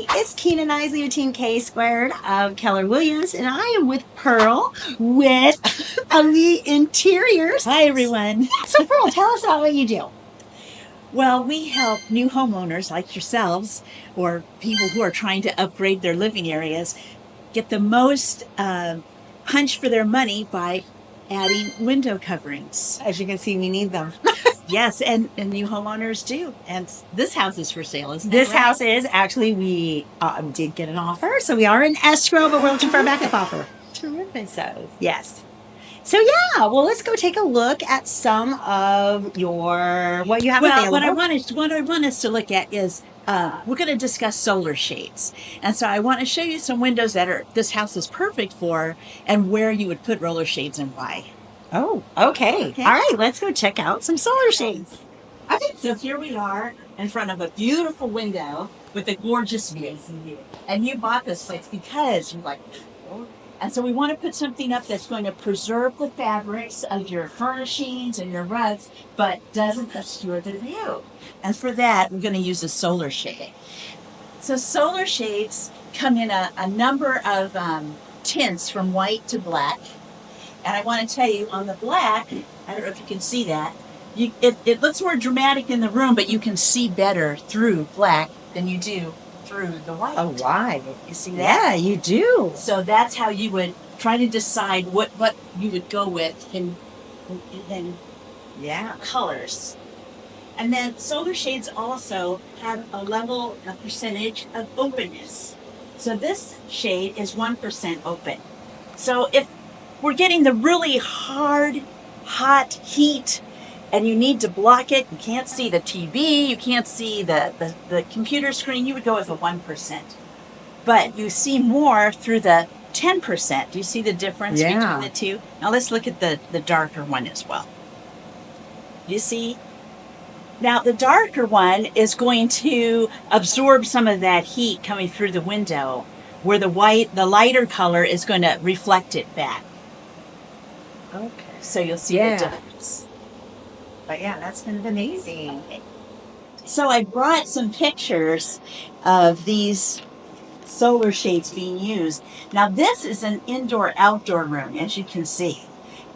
Hi, it's Kina Knisley with Team K Squared of Keller Williams, and I am with Pearl with Ali Interiors. Hi, everyone. So, Pearl, tell us about what you do. Well, we help new homeowners like yourselves or people who are trying to upgrade their living areas get the most punch for their money by adding window coverings. As you can see, we need them. Yes, and new homeowners do. And this house is for sale, isn't This it? Right? house is actually, we did get an offer, so we are in escrow, but we're looking for a backup offer. Terrific. So, yes. So, yeah, well, let's go take a look at some of what you have available. What I want us to look at is we're going to discuss solar shades. And so I want to show you some windows that this house is perfect for and where you would put roller shades and why. Oh, okay. All right, let's go check out some solar shades. Okay, so here we are in front of a beautiful window with a gorgeous view. And you bought this place because you like it. And so we want to put something up that's going to preserve the fabrics of your furnishings and your rugs, but doesn't obscure the view. And for that, we're going to use a solar shade. So solar shades come in a number of tints from white to black. And I want to tell you, on the black, I don't know if you can see that, it looks more dramatic in the room, but you can see better through black than you do through the white. Oh, why? You see that? Yeah, you do. So that's how you would try to decide what you would go with in colors. And then solar shades also have a percentage of openness. So this shade is 1% open. So if we're getting the really hard, hot heat and you need to block it, you can't see the TV, you can't see the computer screen, you would go with a 1%. But you see more through the 10%. Do you see the difference between the two? Now let's look at the darker one as well. You see? Now the darker one is going to absorb some of that heat coming through the window, where the lighter color is going to reflect it back. Okay. So you'll see the difference. But yeah, that's been amazing. So I brought some pictures of these solar shades being used. Now this is an indoor-outdoor room, as you can see.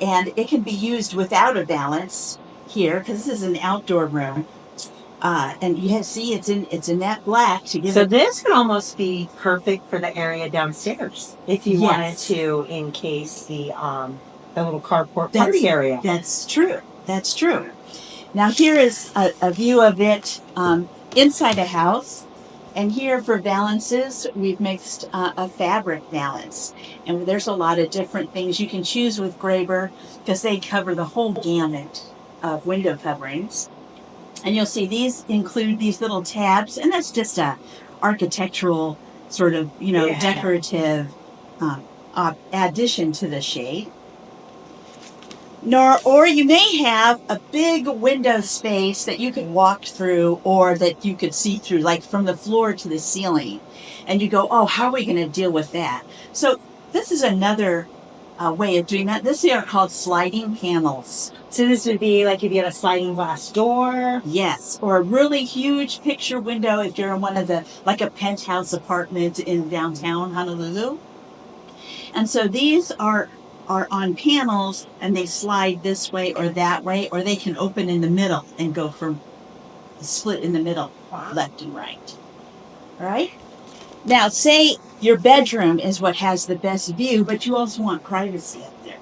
And it can be used without a valance here, because this is an outdoor room. And you see it's in that black to give it. This could almost be perfect for the area downstairs if you wanted to encase the little carport party area. That's true. That's true. Now here is a view of it inside a house. And here for valances, we've mixed a fabric valance. And there's a lot of different things you can choose with Graber because they cover the whole gamut of window coverings. And you'll see these include these little tabs, and that's just a architectural sort of, decorative addition to the shade. Or you may have a big window space that you could walk through or that you could see through, like from the floor to the ceiling. And you go, oh, how are we going to deal with that? So this is another way of doing that. This are called sliding panels. So this would be like if you had a sliding glass door. Yes, or a really huge picture window if you're in one of like a penthouse apartment in downtown Honolulu. And so these are on panels, and they slide this way or that way, or they can open in the middle and go from split in the middle, left and right. All right? Now, say your bedroom is what has the best view, but you also want privacy up there.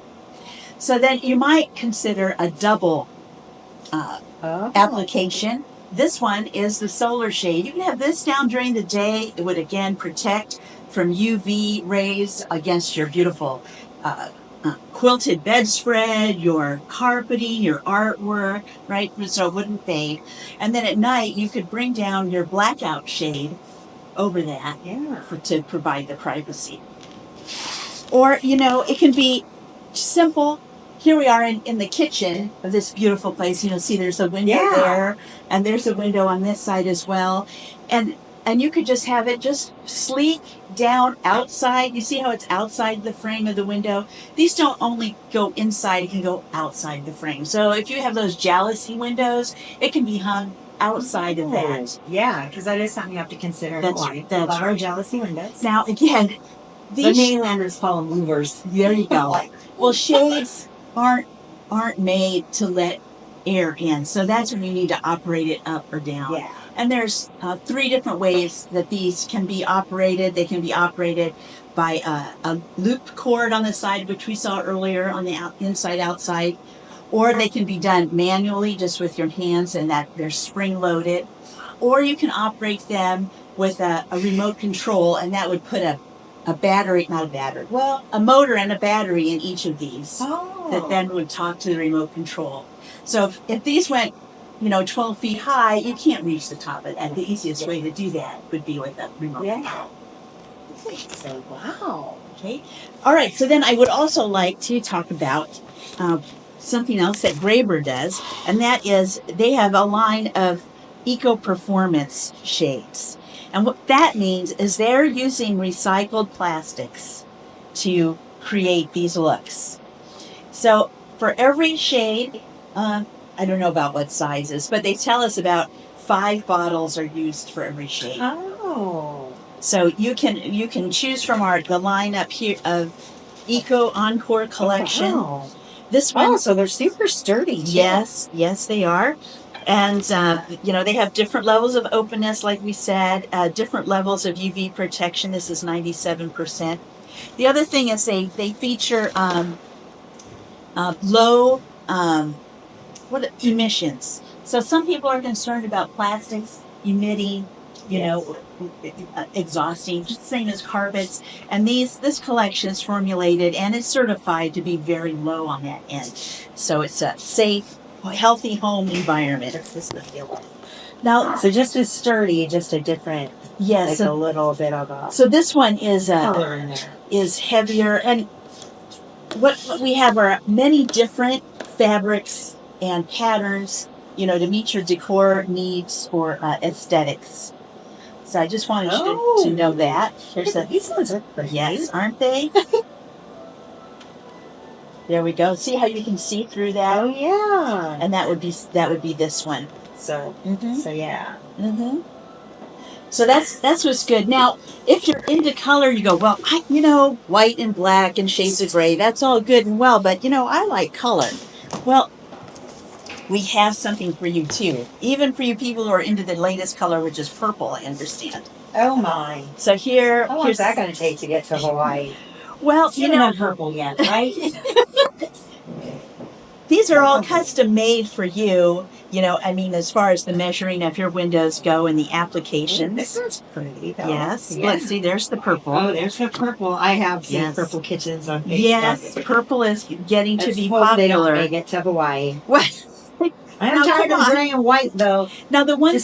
So then you might consider a double application. This one is the solar shade. You can have this down during the day. It would, again, protect from UV rays against your beautiful quilted bedspread, your carpeting, your artwork, right? So it wouldn't fade. And then at night, you could bring down your blackout shade over that to provide the privacy. Or, it can be simple. Here we are in the kitchen of this beautiful place. See there's a window there, and there's a window on this side as well. And you could just have it just sleek down outside. You see how it's outside the frame of the window? These don't only go inside, it can go outside the frame. So if you have those jalousie windows, it can be hung outside of that. Yeah, because that is something you have to consider. That's Love or jealousy windows. Now, again, The these mainlanders call them louvers. there you go. Well, shades aren't made to let air in, so that's when you need to operate it up or down. Yeah. And there's 3 different ways that these can be operated. They can be operated by a loop cord on the side, which we saw earlier on the inside outside, or they can be done manually just with your hands, and that they're spring loaded, or you can operate them with a remote control, and that would put a motor and a battery in each of these that then would talk to the remote control. So if these went 12 feet high, you can't reach the top of it. And the easiest way to do that would be with a remote control. So, wow. Okay. All right. So then I would also like to talk about something else that Graber does, and that is they have a line of eco-performance shades. And what that means is they're using recycled plastics to create these looks. So for every shade, I don't know about what sizes, but they tell us about 5 bottles are used for every shade. Oh. So you can choose from the line up here of Eco Encore collection. Wow. This one, so they're super sturdy too. Yes, they are. And, they have different levels of openness, like we said, different levels of UV protection. This is 97%. The other thing is they feature low emissions. So some people are concerned about plastics emitting, exhausting, just the same as carpets. And this collection is formulated and it's certified to be very low on that end. So it's a safe, healthy home environment. Now, so just as sturdy, just a different, a little bit of a. So this one is color in there. Is heavier, and what we have are many different fabrics and patterns, to meet your decor needs or aesthetics. So I just wanted you to know that. These ones are pretty. Yes, aren't they? There we go. See how you can see through that? Oh yeah. And that would be this one. So yeah. Mm-hmm. So that's what's good. Now, if you're into color, you go, well, white and black and shades of gray, that's all good and well, but I like color. Well, we have something for you too. Even for you people who are into the latest color, which is purple, I understand. Oh my. So here. How long is that going to take to get to Hawaii? Well, purple yet, right? These are all custom made for you. As far as the measuring of your windows go and the applications. This is pretty, though. Yes. Yeah. Let's see. There's the purple. Oh, there's the purple. I have seen purple kitchens on Facebook. Yes, purple is getting to be popular. They don't popular. make it to Hawaii. What? I'm tired of gray and white, though. Now, the one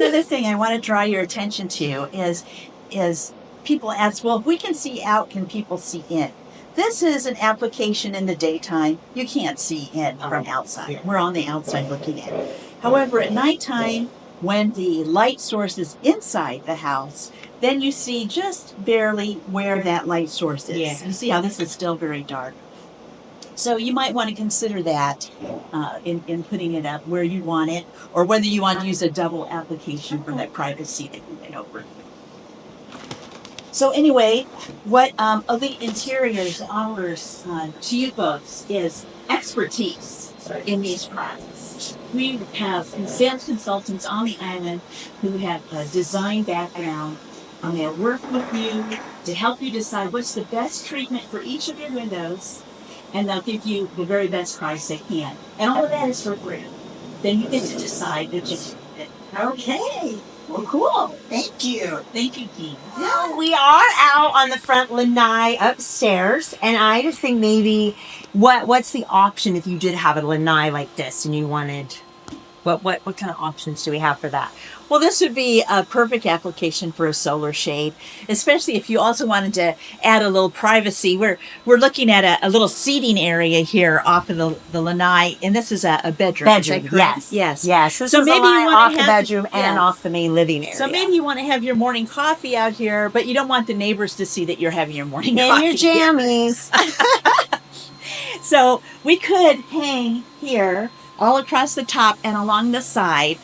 other thing I want to draw your attention to is people ask, well, if we can see out, can people see in? This is an application in the daytime. You can't see in from outside. Yeah. We're on the outside looking at it. However, at nighttime, when the light source is inside the house, then you see just barely where that light source is. Yeah. You see how this is still very dark. So you might want to consider that in putting it up where you want it, or whether you want to use a double application for that privacy that you went over. So anyway, what Elite Interiors offers to you folks is expertise in these products. We have sales consultants on the island who have a design background, and they'll work with you to help you decide what's the best treatment for each of your windows, and they'll give you the very best price they can. And all of that is for free. Then you get to decide which is it. Okay. Well, cool. Thank you. Thank you, Kina. Well, we are out on the front lanai upstairs, and I just think maybe what's the option if you did have a lanai like this and you wanted what kind of options do we have for that? Well, this would be a perfect application for a solar shade, especially if you also wanted to add a little privacy. We're looking at a little seating area here off of the lanai, and this is a bedroom. Bedroom, yes. So So maybe you want off to the have bedroom and off the main living area. So maybe you want to have your morning coffee out here, but you don't want the neighbors to see that you're having your morning in coffee. your jammies. So we could hang here all across the top and along the side,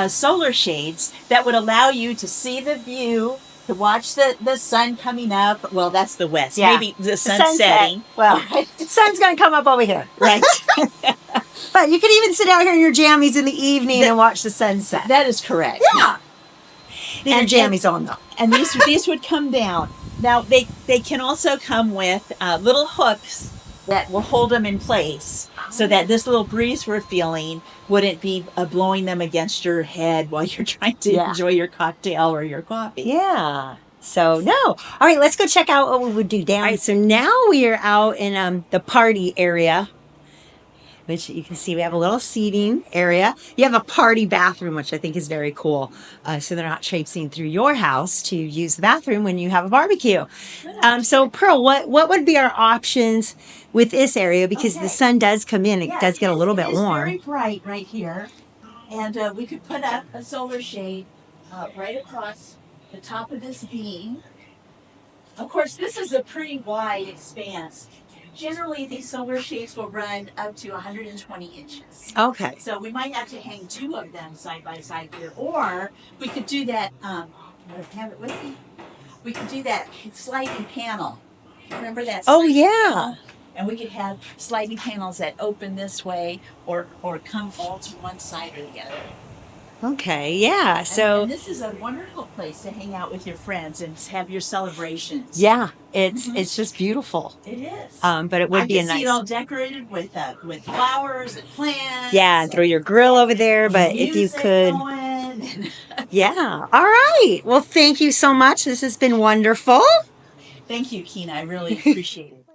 solar shades that would allow you to see the view, to watch the sun coming up. Well, that's the west. Yeah. Maybe the sun setting. Well, the sun's going to come up over here. Right. But you could even sit out here in your jammies in the evening and watch the sunset. That is correct. Yeah. And jammies on, though. And these would come down. Now, they can also come with little hooks that will hold them in place so that this little breeze we're feeling wouldn't be blowing them against your head while you're trying to enjoy your cocktail or your coffee. Yeah. So, no. All right, let's go check out what we would do down. All right, so now we are out in the party area, which you can see we have a little seating area. You have a party bathroom, which I think is very cool. So they're not traipsing through your house to use the bathroom when you have a barbecue. So Pearl, what would be our options with this area? Because the sun does come in. It does get a little bit warm. It's very bright right here. And we could put up a solar shade right across the top of this beam. Of course, this is a pretty wide expanse. Generally, these solar shades will run up to 120 inches. Okay. So we might have to hang two of them side by side here. Or we could do that, I have it with me. We could do that sliding panel. Remember that? Oh, sliding yeah. panel? And we could have sliding panels that open this way or come all to one side or the other. Okay, yeah. So and this is a wonderful place to hang out with your friends and have your celebrations. yeah, it's just beautiful. It is. But it would be a I nice. see it all decorated with flowers and plants. Yeah, and throw your grill over there. But if you could, yeah. All right. Well, thank you so much. This has been wonderful. Thank you, Kina. I really appreciate it.